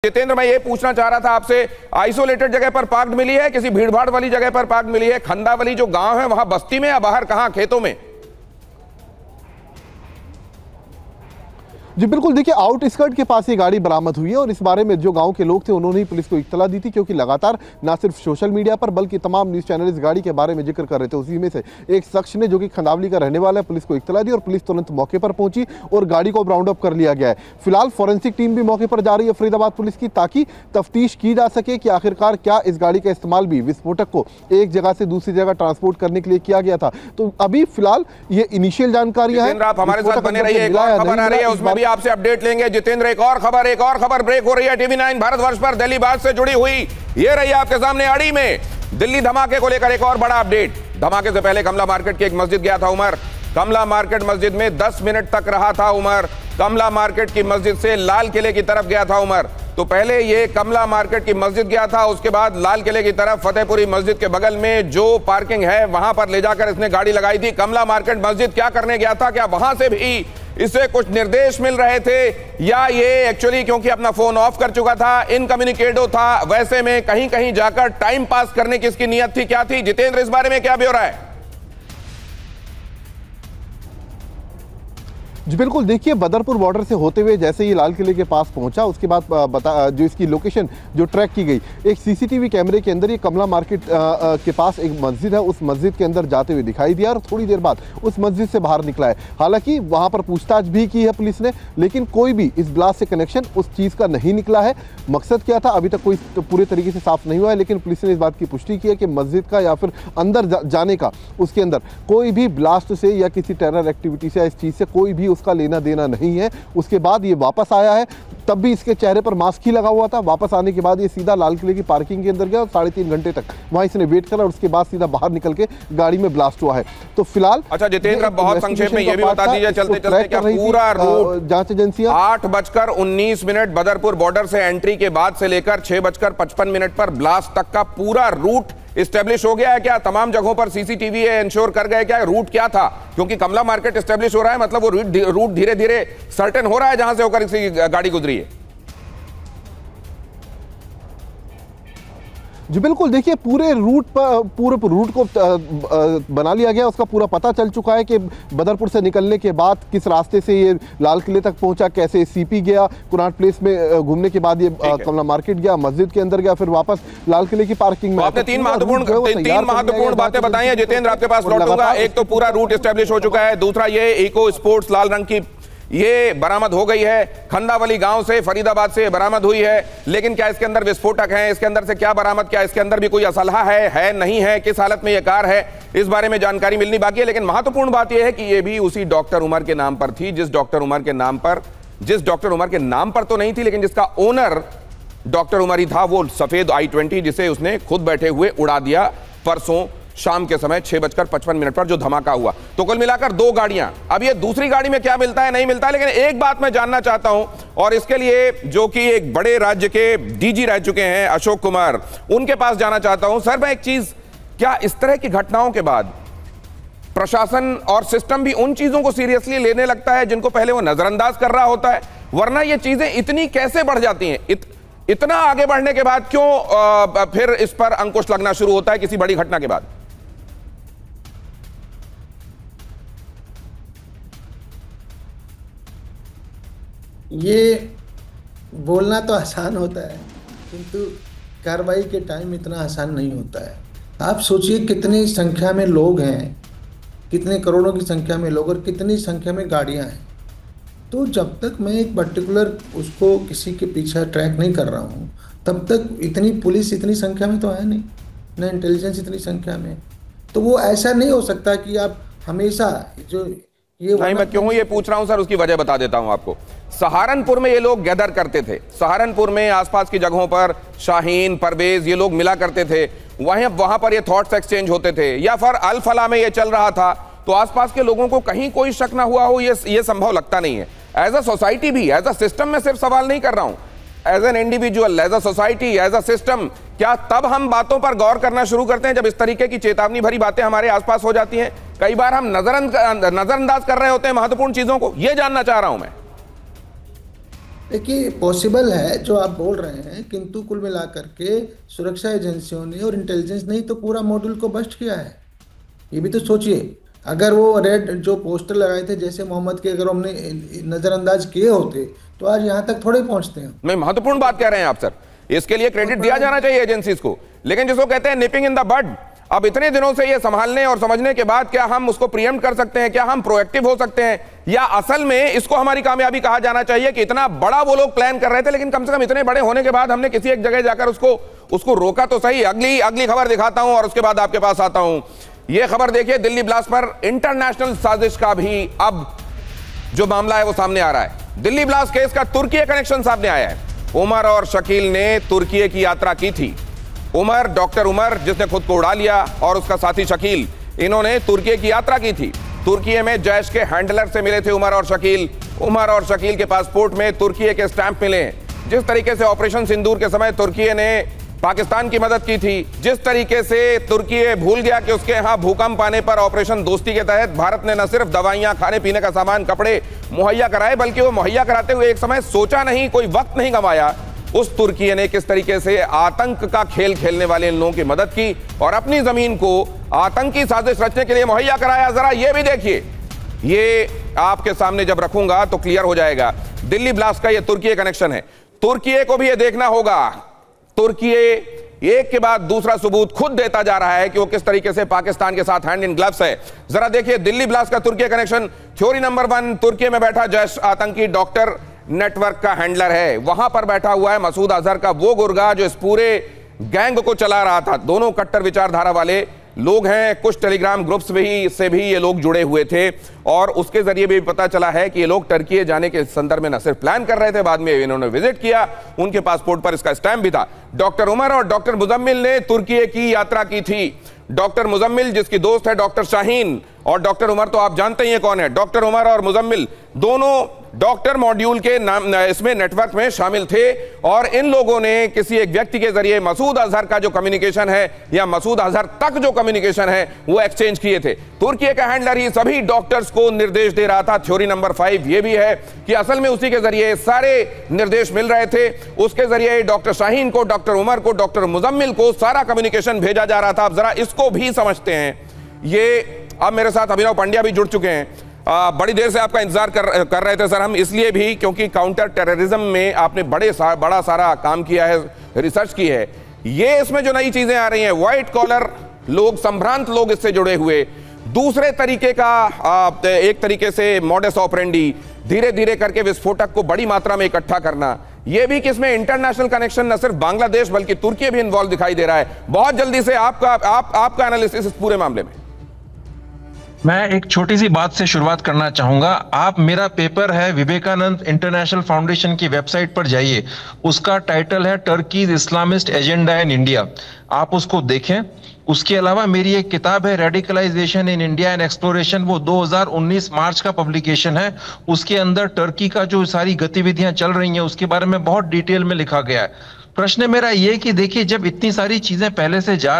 जितेंद्र, मैं ये पूछना चाह रहा था आपसे, आइसोलेटेड जगह पर पार्क मिली है, किसी भीड़भाड़ वाली जगह पर पार्क मिली है? खंदावली जो गांव है वहां बस्ती में या बाहर, कहां, खेतों में? जी बिल्कुल, देखिए आउटस्कर्ट के पास ये गाड़ी बरामद हुई है और इस बारे में जो गांव के लोग थे उन्होंने ही पुलिस को इत्तला दी थी, क्योंकि लगातार ना सिर्फ सोशल मीडिया पर बल्कि तमाम न्यूज़ चैनल इस गाड़ी के बारे में जिक्र कर रहे थे। उसी में से एक शख्स ने, जो कि खंदावली का रहने वाला है, पुलिस को इत्तला दी और पुलिस तुरंत मौके पर पहुंची और गाड़ी को राउंड अप कर लिया गया है। फिलहाल फॉरेंसिक टीम भी मौके पर जा रही है फरीदाबाद पुलिस की, ताकि तफ्तीश की जा सके कि आखिरकार क्या इस गाड़ी का इस्तेमाल भी विस्फोटक को एक जगह से दूसरी जगह ट्रांसपोर्ट करने के लिए किया गया था। तो अभी फिलहाल ये इनिशियल जानकारियां हैं। आप हमारे साथ बने रहिए, एक और खबर आ रही है उसमें भी आपसे अपडेट लेंगे। जितेंद्र, एक और खबर ब्रेक हो रही है टीवी 9 भारतवर्ष पर दिल्ली बात से जुड़ी हुई। ये रही आपके सामने अड़ी में दिल्ली धमाके को लेकर एक और बड़ा अपडेट। धमाके से पहले कमला मार्केट की एक मस्जिद गया था उमर। कमला मार्केट मस्जिद में 10 मिनट तक रहा था उमर। कमला मार्केट की मस्जिद से लाल किले की तरफ गया था उमर। तो पहले ये कमला मार्केट की मस्जिद गया था, उसके बाद लाल किले की तरफ फतेहपुरी मस्जिद के बगल में जो पार्किंग है वहां पर ले जाकर इसने गाड़ी लगाई थी। कमला मार्केट मस्जिद क्या करने गया था? क्या वहां से भी इसे कुछ निर्देश मिल रहे थे, या ये एक्चुअली क्योंकि अपना फोन ऑफ कर चुका था, इनकम्युनिकेटो था, वैसे में कहीं कहीं जाकर टाइम पास करने की इसकी नियत थी, क्या थी? जितेंद्र, इस बारे में क्या ब्यौरा है? जी बिल्कुल, देखिए बदरपुर बॉर्डर से होते हुए जैसे ही लाल किले के पास पहुंचा, उसके बाद जो इसकी लोकेशन जो ट्रैक की गई, एक सीसीटीवी कैमरे के अंदर ये कमला मार्केट के पास एक मस्जिद है, उस मस्जिद के अंदर जाते हुए दिखाई दिया और थोड़ी देर बाद उस मस्जिद से बाहर निकला है। हालांकि वहां पर पूछताछ भी की है पुलिस ने, लेकिन कोई भी इस ब्लास्ट से कनेक्शन उस चीज़ का नहीं निकला है। मकसद क्या था अभी तक कोई पूरे तरीके से साफ नहीं हुआ है, लेकिन पुलिस ने इस बात की पुष्टि की है कि मस्जिद का या फिर अंदर जाने का, उसके अंदर कोई भी ब्लास्ट से या किसी टेरर एक्टिविटी से, इस चीज़ से कोई भी उसका लेना देना नहीं है। उसके बाद ये वापस आया है, तब भी इसके चेहरे पर मास्क ही लगा हुआ था। वापस आने के बाद ये सीधा लाल किले की पार्किंग के अंदर गया और 3.5 घंटे तक वहां इसने वेट करा और उसके बाद सीधा बाहर निकल के गाड़ी में ब्लास्ट हुआ है। तो फिलहाल अच्छा जितेंद्र, बहुत संक्षेप में ये भी बता दीजिए चलते चलते, क्या पूरा रूट जांच एजेंसियां 8:19 बदरपुर बॉर्डर से एंट्री के बाद से लेकर 6:55 पर ब्लास्ट तक का पूरा रूट एस्टेब्लिश हो गया है क्या? तमाम जगहों पर सीसीटीवी इंश्योर कर गए क्या? रूट क्या था? क्योंकि कमला मार्केट एस्टेब्लिश हो रहा है, मतलब वो रूट धीरे धीरे सर्टेन हो रहा है जहां से होकर किसी गाड़ी गुजरी है। जी बिल्कुल, देखिए पूरे रूट को बना लिया गया, उसका पूरा पता चल चुका है कि बदरपुर से निकलने के बाद किस रास्ते से ये लाल किले तक पहुंचा, कैसे सीपी गया, कुनाट प्लेस में घूमने के बाद ये कमला मार्केट गया, मस्जिद के अंदर गया, फिर वापस लाल किले की पार्किंग में। आपने तीन महत्वपूर्ण बातें बताई हैं जितेंद्र, आपके पास लौटूंगा। एक तो पूरा रूट एस्टेब्लिश हो चुका है, दूसरा ये इको स्पोर्ट्स लाल रंग की ये बरामद हो गई है, खंदावली गांव से, फरीदाबाद से बरामद हुई है। लेकिन क्या इसके अंदर विस्फोटक हैं? इसके अंदर से क्या बरामद, क्या इसके अंदर भी कोई असलहा है नहीं है, किस हालत में यह कार है, इस बारे में जानकारी मिलनी बाकी है। लेकिन महत्वपूर्ण बात यह है कि यह भी उसी डॉक्टर उमर के नाम पर थी, जिस डॉक्टर उमर के नाम पर तो नहीं थी, लेकिन जिसका ओनर डॉक्टर उमर ही था। वो सफेद i20 जिसे उसने खुद बैठे हुए उड़ा दिया परसों शाम के समय 6:55 पर जो धमाका हुआ। तो कुल मिलाकर 2 गाड़ियां। अब ये दूसरी गाड़ी में क्या मिलता है नहीं मिलता है, लेकिन एक बात मैं जानना चाहता हूं, और इसके लिए जो कि एक बड़े राज्य के डीजी रह चुके हैं अशोक कुमार, उनके पास जाना चाहता हूं। सर, मैं एक चीज, क्या इस तरह की घटनाओं के बाद प्रशासन और सिस्टम भी उन चीजों को सीरियसली लेने लगता है जिनको पहले वो नजरअंदाज कर रहा होता है? वरना ये चीजें इतनी कैसे बढ़ जाती हैं? इतना आगे बढ़ने के बाद क्यों फिर इस पर अंकुश लगना शुरू होता है किसी बड़ी घटना के बाद? ये बोलना तो आसान होता है, किंतु कार्रवाई के टाइम इतना आसान नहीं होता है। आप सोचिए कितनी संख्या में लोग हैं, कितने करोड़ों की संख्या में लोग और कितनी संख्या में गाड़ियां हैं। तो जब तक मैं एक पर्टिकुलर उसको किसी के पीछे ट्रैक नहीं कर रहा हूँ, तब तक इतनी पुलिस इतनी संख्या में तो है नहीं, ना इंटेलिजेंस इतनी संख्या में। तो वो ऐसा नहीं हो सकता कि आप हमेशा जो ये नहीं, मैं क्यों ये पूछ रहा हूं सर, उसकी वजह बता देता हूं आपको। सहारनपुर में ये लोग गैदर करते थे, सहारनपुर में आसपास की जगहों पर शाहीन, परवेज, ये लोग मिला करते थे, वहां पर ये थॉट्स एक्सचेंज होते थे, या फिर अल फला में ये चल रहा था, तो आसपास के लोगों को कहीं कोई शक ना हुआ हो, ये संभव लगता नहीं है। एज अ सोसाइटी भी, एज अ सिस्टम में सिर्फ सवाल नहीं कर रहा हूं, as an individual, as a society, as a system, क्या तब हम बातों पर गौर करना शुरू करते हैं जब इस तरीके की चेतावनी भरी बातें हमारे आसपास हो जाती हैं? कई बार हम नजरअंदाज कर रहे होते हैं महत्वपूर्ण चीजों को। यह जानना चाह रहा हूं मैं। देखिए, पॉसिबल है जो आप बोल रहे हैं, किंतु कुल मिलाकर के सुरक्षा एजेंसियों ने और इंटेलिजेंस ने तो पूरा मॉड्यूल को बस्ट किया है। ये भी तो सोचिए, अगर वो रेड जो पोस्टर लगाए थे जैसे मोहम्मद के, अगर हमने नजरअंदाज किए होते तो आज यहाँ तक थोड़े पहुंचते हैं। नहीं, महत्वपूर्ण बात कह रहे हैं आप सर, इसके लिए क्रेडिट दिया जाना चाहिए एजेंसीज को, लेकिन जिसको कहते हैं निपिंग इन द बड, अब इतने दिनों से ये संभालने और समझने के बाद क्या हम उसको प्रीएम्प्ट कर सकते हैं? क्या हम प्रोएक्टिव हो सकते हैं? या असल में इसको हमारी कामयाबी कहा जाना चाहिए कि इतना बड़ा वो लोग प्लान कर रहे थे, लेकिन कम से कम इतने बड़े होने के बाद हमने किसी एक जगह जाकर उसको रोका तो सही। अगली खबर दिखाता हूं और उसके बाद आपके पास आता हूं। यह खबर देखिए, दिल्ली ब्लास्ट पर इंटरनेशनल साजिश का भी अब जो मामला है वो सामने आ रहा है। दिल्ली ब्लास्ट केस का तुर्की कनेक्शन सामने आया है। उमर और शकील ने तुर्की की यात्रा की थी। उमर, डॉक्टर उमर जिसने खुद को उड़ा लिया, और उसका साथी शकील, इन्होंने तुर्की की यात्रा की थी। तुर्की में जैश के हैंडलर से मिले थे उमर और शकील। उमर और शकील के पासपोर्ट में तुर्की के स्टैंप मिले। जिस तरीके से ऑपरेशन सिंदूर के समय तुर्की ने पाकिस्तान की मदद की थी, जिस तरीके से तुर्की भूल गया कि उसके यहां भूकंप आने पर ऑपरेशन दोस्ती के तहत भारत ने न सिर्फ दवाइयां, खाने पीने का सामान, कपड़े मुहैया कराए, बल्कि वो मुहैया कराते हुए एक समय सोचा नहीं, कोई वक्त नहीं गंवाया, उस तुर्की ने किस तरीके से आतंक का खेल खेलने वाले इन लोगों की मदद की और अपनी जमीन को आतंकी साजिश रचने के लिए मुहैया कराया। जरा ये भी देखिए, ये आपके सामने जब रखूंगा तो क्लियर हो जाएगा। दिल्ली ब्लास्ट का ये तुर्की कनेक्शन है। तुर्की को भी ये देखना होगा। तुर्की एक के बाद दूसरा सबूत खुद देता जा रहा है कि वो किस तरीके से पाकिस्तान के साथ हैंड इन ग्लव्स है। जरा देखिए, दिल्ली ब्लास्ट का तुर्की कनेक्शन। थ्योरी नंबर 1, तुर्की में बैठा जैश आतंकी डॉक्टर नेटवर्क का हैंडलर है। वहां पर बैठा हुआ है मसूद अजहर का वो गुर्गा जो इस पूरे गैंग को चला रहा था। दोनों कट्टर विचारधारा वाले लोग हैं। कुछ टेलीग्राम ग्रुप्स से भी ये लोग जुड़े हुए थे और उसके जरिए भी पता चला है कि ये लोग टर्की जाने के संदर्भ में न सिर्फ प्लान कर रहे थे, बाद में इन्होंने विजिट किया, उनके पासपोर्ट पर इसका स्टैंप भी था। डॉक्टर उमर और डॉक्टर मुजम्मिल ने तुर्की की यात्रा की थी। डॉक्टर मुजम्मिल जिसकी दोस्त है डॉक्टर शाहीन, और डॉक्टर उमर तो आप जानते ही हैं कौन है। डॉक्टर उमर और मुजम्मिल दोनों डॉक्टर मॉड्यूल के नाम इसमें नेटवर्क में शामिल थे और इन लोगों ने किसी एक व्यक्ति के जरिए मसूद अजहर का जो कम्युनिकेशन है या मसूद अजहर तक जो कम्युनिकेशन है वो एक्सचेंज किए थे। तुर्की का हैंडलर ही सभी डॉक्टर्स को निर्देश दे रहा था। थ्योरी नंबर 5 ये भी है कि असल में उसी के जरिए सारे निर्देश मिल रहे थे। उसके जरिए डॉक्टर शाहीन को, डॉक्टर उमर को, डॉक्टर मुजम्मिल को सारा कम्युनिकेशन भेजा जा रहा था। अब जरा इसको भी समझते हैं। ये अब मेरे साथ अभिनव पंड्या भी जुड़ चुके हैं। बड़ी देर से आपका इंतजार कर रहे थे सर हम, इसलिए भी क्योंकि काउंटर टेररिज्म में आपने बड़ा सारा काम किया है, रिसर्च की है। ये इसमें जो नई चीजें आ रही हैं, व्हाइट कॉलर लोग, संभ्रांत लोग इससे जुड़े हुए, दूसरे तरीके का एक तरीके से मॉडस ऑपरेंडी, धीरे धीरे करके विस्फोटक को बड़ी मात्रा में इकट्ठा करना, यह भी कि इसमें इंटरनेशनल कनेक्शन न सिर्फ बांग्लादेश बल्कि तुर्की भी इन्वॉल्व दिखाई दे रहा है। बहुत जल्दी से आपका एनालिसिस इस पूरे मामले में। मैं एक छोटी सी बात से शुरुआत करना चाहूंगा। आप, मेरा पेपर है विवेकानंद इंटरनेशनल फाउंडेशन की वेबसाइट पर जाइए, उसका टाइटल है Turkey's Islamist agenda in India, आप उसको देखें। उसके अलावा मेरी एक किताब है radicalisation in India and exploration, वो 2019 मार्च का पब्लिकेशन है। उसके अंदर टर्की का जो सारी गतिविधियां चल रही हैं उसके बारे में बहुत डिटेल में लिखा गया है। प्रश्न मेरा ये कि देखिए, जब इतनी सारी चीजें पहले से जा